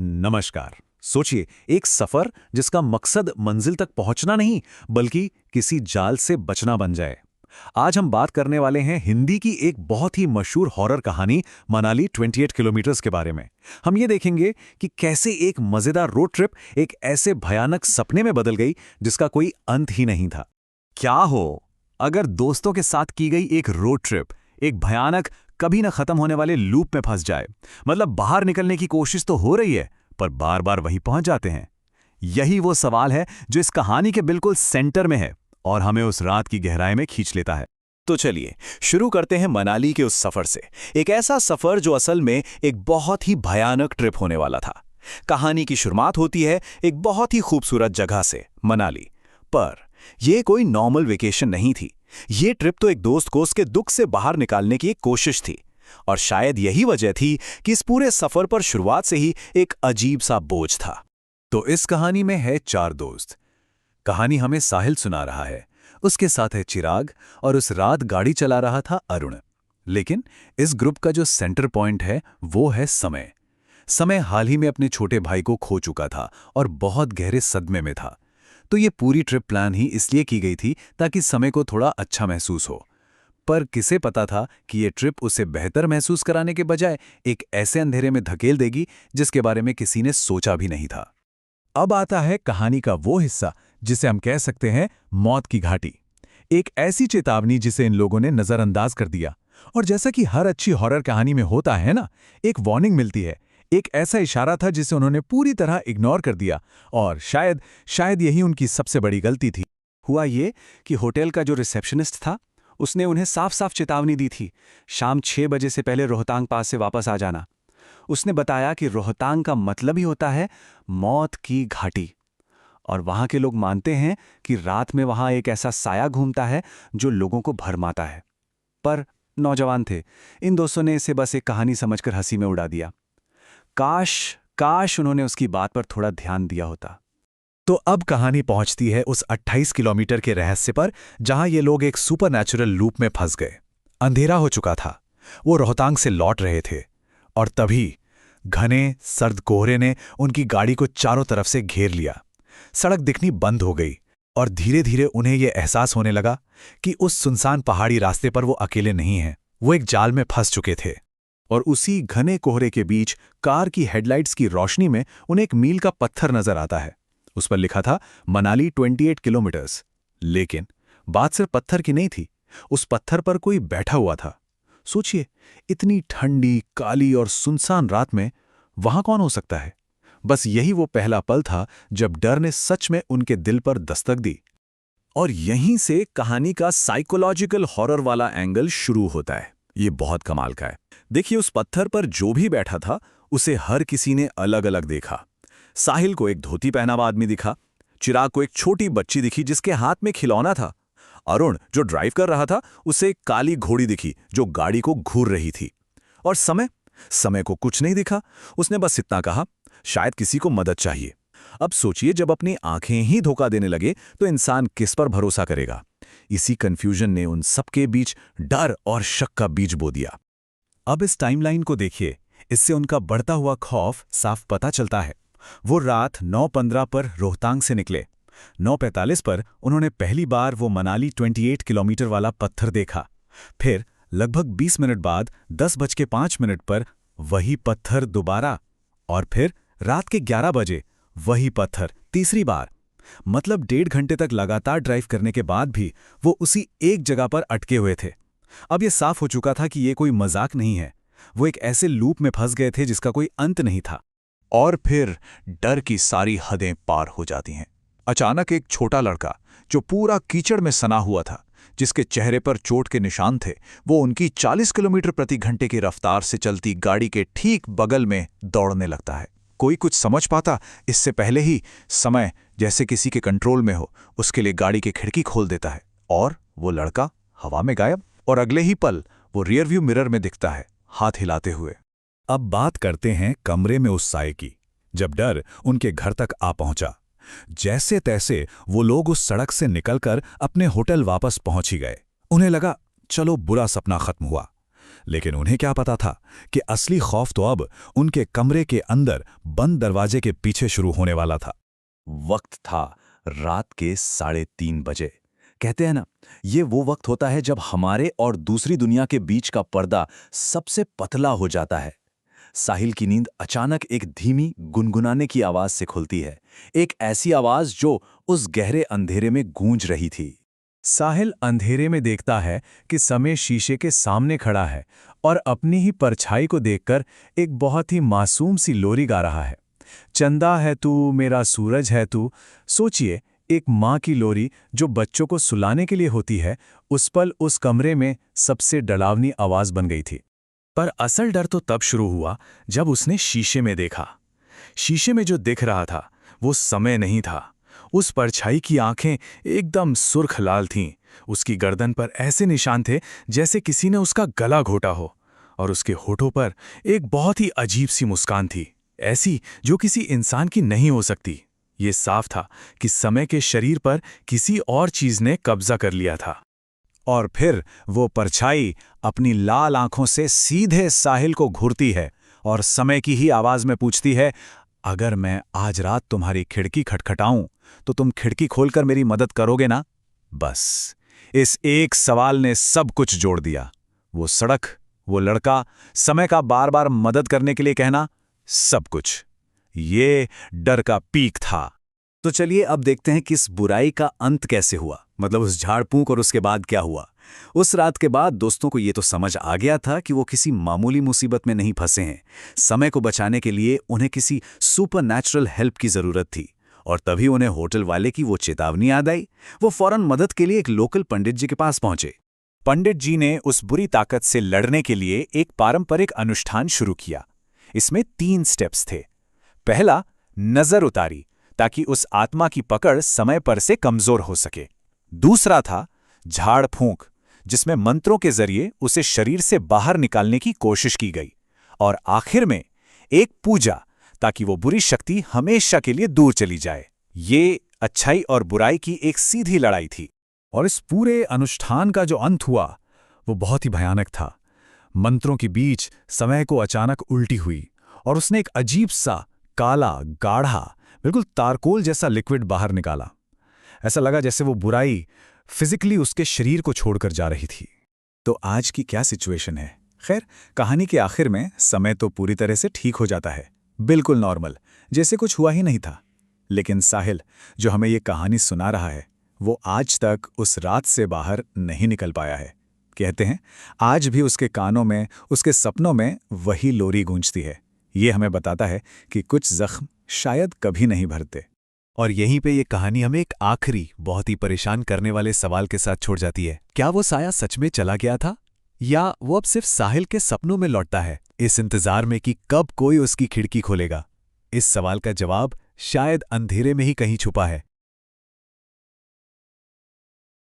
नमस्कार। सोचिए, एक सफर जिसका मकसद मंजिल तक पहुंचना नहीं बल्कि किसी जाल से बचना बन जाए। आज हम बात करने वाले हैं हिंदी की एक बहुत ही मशहूर हॉरर कहानी मनाली 28 किलोमीटर्स के बारे में। हम ये देखेंगे कि कैसे एक मजेदार रोड ट्रिप एक ऐसे भयानक सपने में बदल गई जिसका कोई अंत ही नहीं था। क्या हो अगर दोस्तों के साथ की गई एक रोड ट्रिप एक भयानक कभी न खत्म होने वाले लूप में फंस जाए। मतलब बाहर निकलने की कोशिश तो हो रही है पर बार बार वहीं पहुंच जाते हैं। यही वो सवाल है जो इस कहानी के बिल्कुल सेंटर में है और हमें उस रात की गहराई में खींच लेता है। तो चलिए शुरू करते हैं मनाली के उस सफर से। एक ऐसा सफर जो असल में एक बहुत ही भयानक ट्रिप होने वाला था। कहानी की शुरुआत होती है एक बहुत ही खूबसूरत जगह से, मनाली। पर यह कोई नॉर्मल वेकेशन नहीं थी। ये ट्रिप तो एक दोस्त को उसके दुख से बाहर निकालने की एक कोशिश थी। और शायद यही वजह थी कि इस पूरे सफर पर शुरुआत से ही एक अजीब सा बोझ था। तो इस कहानी में है 4 दोस्त। कहानी हमें साहिल सुना रहा है, उसके साथ है चिराग और उस रात गाड़ी चला रहा था अरुण। लेकिन इस ग्रुप का जो सेंटर पॉइंट है वो है समय। समय हाल ही में अपने छोटे भाई को खो चुका था और बहुत गहरे सदमे में था। तो ये पूरी ट्रिप प्लान ही इसलिए की गई थी ताकि समय को थोड़ा अच्छा महसूस हो। पर किसे पता था कि ये ट्रिप उसे बेहतर महसूस कराने के बजाय एक ऐसे अंधेरे में धकेल देगी जिसके बारे में किसी ने सोचा भी नहीं था। अब आता है कहानी का वो हिस्सा जिसे हम कह सकते हैं मौत की घाटी। एक ऐसी चेतावनी जिसे इन लोगों ने नजरअंदाज कर दिया। और जैसा कि हर अच्छी हॉरर कहानी में होता है ना, एक वार्निंग मिलती है। एक ऐसा इशारा था जिसे उन्होंने पूरी तरह इग्नोर कर दिया और शायद यही उनकी सबसे बड़ी गलती थी। हुआ ये कि होटल का जो रिसेप्शनिस्ट था उसने उन्हें साफ साफ चेतावनी दी थी, शाम 6 बजे से पहले रोहतांग पास से वापस आ जाना। उसने बताया कि रोहतांग का मतलब ही होता है मौत की घाटी। और वहां के लोग मानते हैं कि रात में वहां एक ऐसा साया घूमता है जो लोगों को भरमाता है। पर नौजवान थे, इन दोस्तों ने इसे बस एक कहानी समझकर हंसी में उड़ा दिया। काश उन्होंने उसकी बात पर थोड़ा ध्यान दिया होता। तो अब कहानी पहुंचती है उस 28 किलोमीटर के रहस्य पर जहां ये लोग एक सुपरनैचुरल लूप में फंस गए। अंधेरा हो चुका था, वो रोहतांग से लौट रहे थे और तभी घने सर्द कोहरे ने उनकी गाड़ी को चारों तरफ से घेर लिया। सड़क दिखनी बंद हो गई और धीरे धीरे उन्हें यह एहसास होने लगा कि उस सुनसान पहाड़ी रास्ते पर वो अकेले नहीं हैं। वो एक जाल में फंस चुके थे। और उसी घने कोहरे के बीच कार की हेडलाइट्स की रोशनी में उन्हें एक मील का पत्थर नजर आता है। उस पर लिखा था मनाली 28 किलोमीटर्स। लेकिन बात सिर्फ पत्थर की नहीं थी, उस पत्थर पर कोई बैठा हुआ था। सोचिए, इतनी ठंडी, काली और सुनसान रात में वहां कौन हो सकता है? बस यही वो पहला पल था जब डर ने सच में उनके दिल पर दस्तक दी। और यहीं से कहानी का साइकोलॉजिकल हॉरर वाला एंगल शुरू होता है। ये बहुत कमाल का है। देखिए, उस पत्थर पर जो भी बैठा था उसे हर किसी ने अलग अलग देखा। साहिल को एक धोती पहना हुआ आदमी दिखा, चिराग को एक छोटी बच्ची दिखी जिसके हाथ में खिलौना था, अरुण जो ड्राइव कर रहा था उसे एक काली घोड़ी दिखी जो गाड़ी को घूर रही थी। और समय को कुछ नहीं दिखा। उसने बस इतना कहा, शायद किसी को मदद चाहिए। अब सोचिए, जब अपनी आंखें ही धोखा देने लगे तो इंसान किस पर भरोसा करेगा? इसी कंफ्यूजन ने उन सबके बीच डर और शक का बीज बो दिया। अब इस टाइमलाइन को देखिए, इससे उनका बढ़ता हुआ खौफ साफ पता चलता है। वो रात 9:15 पर रोहतांग से निकले। 9:45 पर उन्होंने पहली बार वो मनाली 28 किलोमीटर वाला पत्थर देखा। फिर लगभग 20 मिनट बाद 10:05 पर वही पत्थर दोबारा। और फिर रात के 11 बजे वही पत्थर तीसरी बार। मतलब 1.5 घंटे तक लगातार ड्राइव करने के बाद भी वो उसी एक जगह पर अटके हुए थे। अब ये साफ हो चुका था कि ये कोई मजाक नहीं है। वो एक ऐसे लूप में फंस गए थे जिसका कोई अंत नहीं था। और फिर डर की सारी हदें पार हो जाती हैं। अचानक एक छोटा लड़का जो पूरा कीचड़ में सना हुआ था, जिसके चेहरे पर चोट के निशान थे, वो उनकी 40 किलोमीटर प्रति घंटे की रफ्तार से चलती गाड़ी के ठीक बगल में दौड़ने लगता है। कोई कुछ समझ पाता इससे पहले ही समय जैसे किसी के कंट्रोल में हो उसके लिए गाड़ी की खिड़की खोल देता है और वो लड़का हवा में गायब। और अगले ही पल वो रियर व्यू मिरर में दिखता है, हाथ हिलाते हुए। अब बात करते हैं कमरे में उस साए की। जब डर उनके घर तक आ पहुंचा, जैसे तैसे वो लोग उस सड़क से निकलकर अपने होटल वापस पहुंच ही गए। उन्हें लगा चलो बुरा सपना खत्म हुआ। लेकिन उन्हें क्या पता था कि असली खौफ तो अब उनके कमरे के अंदर बंद दरवाजे के पीछे शुरू होने वाला था। वक्त था रात के 3:30 बजे। कहते हैं ना, ये वो वक्त होता है जब हमारे और दूसरी दुनिया के बीच का पर्दा सबसे पतला हो जाता है। साहिल की नींद अचानक एक धीमी गुनगुनाने की आवाज से खुलती है, एक ऐसी आवाज जो उस गहरे अंधेरे में गूंज रही थी। साहिल अंधेरे में देखता है कि समय शीशे के सामने खड़ा है और अपनी ही परछाई को देखकर एक बहुत ही मासूम सी लोरी गा रहा है। चंदा है तू, मेरा सूरज है तू। सोचिए, एक माँ की लोरी जो बच्चों को सुलाने के लिए होती है, उस पल उस कमरे में सबसे डरावनी आवाज बन गई थी। पर असल डर तो तब शुरू हुआ जब उसने शीशे में देखा। शीशे में जो दिख रहा था वो समय नहीं था। उस परछाई की आंखें एकदम सुर्ख लाल थीं। उसकी गर्दन पर ऐसे निशान थे जैसे किसी ने उसका गला घोटा हो, और उसके होठों पर एक बहुत ही अजीब सी मुस्कान थी, ऐसी जो किसी इंसान की नहीं हो सकती। ये साफ था कि समय के शरीर पर किसी और चीज ने कब्जा कर लिया था। और फिर वो परछाई अपनी लाल आंखों से सीधे साहिल को घूरती है और समय की ही आवाज में पूछती है, अगर मैं आज रात तुम्हारी खिड़की खटखटाऊं तो तुम खिड़की खोलकर मेरी मदद करोगे ना? बस इस एक सवाल ने सब कुछ जोड़ दिया। वो सड़क, वो लड़का, समय का बार बार मदद करने के लिए कहना, सब कुछ। ये डर का पीक था। तो चलिए अब देखते हैं कि इस बुराई का अंत कैसे हुआ, मतलब उस झाड़ फूंक और उसके बाद क्या हुआ। उस रात के बाद दोस्तों को ये तो समझ आ गया था कि वो किसी मामूली मुसीबत में नहीं फंसे हैं। समय को बचाने के लिए उन्हें किसी सुपरनैचुरल हेल्प की जरूरत थी, और तभी उन्हें होटल वाले की वो चेतावनी याद आई। वो फौरन मदद के लिए एक लोकल पंडित जी के पास पहुंचे। पंडित जी ने उस बुरी ताकत से लड़ने के लिए एक पारंपरिक अनुष्ठान शुरू किया। इसमें 3 स्टेप्स थे। पहला, नजर उतारी, ताकि उस आत्मा की पकड़ समय पर से कमजोर हो सके। दूसरा था झाड़ फूंक, जिसमें मंत्रों के जरिए उसे शरीर से बाहर निकालने की कोशिश की गई। और आखिर में एक पूजा, ताकि वो बुरी शक्ति हमेशा के लिए दूर चली जाए। ये अच्छाई और बुराई की एक सीधी लड़ाई थी। और इस पूरे अनुष्ठान का जो अंत हुआ वो बहुत ही भयानक था। मंत्रों के बीच समय को अचानक उल्टी हुई और उसने एक अजीब सा काला, गाढ़ा, बिल्कुल तारकोल जैसा लिक्विड बाहर निकाला। ऐसा लगा जैसे वो बुराई फिजिकली उसके शरीर को छोड़कर जा रही थी। तो आज की क्या सिचुएशन है? खैर, कहानी के आखिर में समय तो पूरी तरह से ठीक हो जाता है, बिल्कुल नॉर्मल, जैसे कुछ हुआ ही नहीं था। लेकिन साहिल, जो हमें ये कहानी सुना रहा है, वो आज तक उस रात से बाहर नहीं निकल पाया है। कहते हैं आज भी उसके कानों में, उसके सपनों में वही लोरी गूंजती है। ये हमें बताता है कि कुछ जख्म शायद कभी नहीं भरते। और यहीं पे ये कहानी हमें एक आखिरी, बहुत ही परेशान करने वाले सवाल के साथ छोड़ जाती है। क्या वो साया सच में चला गया था, या वो अब सिर्फ साहिल के सपनों में लौटता है, इस इंतजार में कि कब कोई उसकी खिड़की खोलेगा? इस सवाल का जवाब शायद अंधेरे में ही कहीं छुपा है।